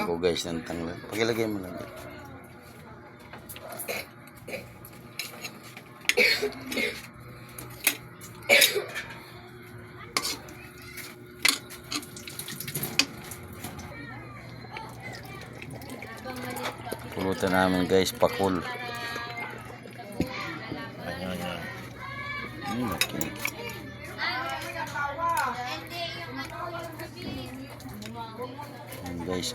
ko guys ng tanglad. Pakilagay mo lang. Pulutan namin guys, pakul. Okay. Guys,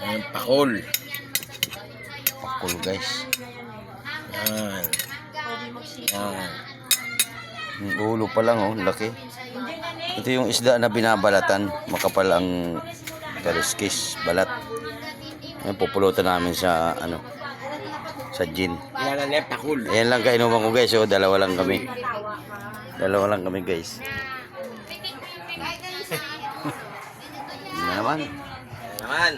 Ayan, pakul. pakul guys. Ayan. Ayan. Yung ulo pa lang oh, laki. Ito yung isda na binabalatan, makapal ang kaliskis, balat. Ayan, pupulutan namin sa ano, sa gin. Ilan na pakul. Ayan lang kainuman ko guys, oh, dalawa lang kami. Dalawa lang kami guys. Ano naman? Naman.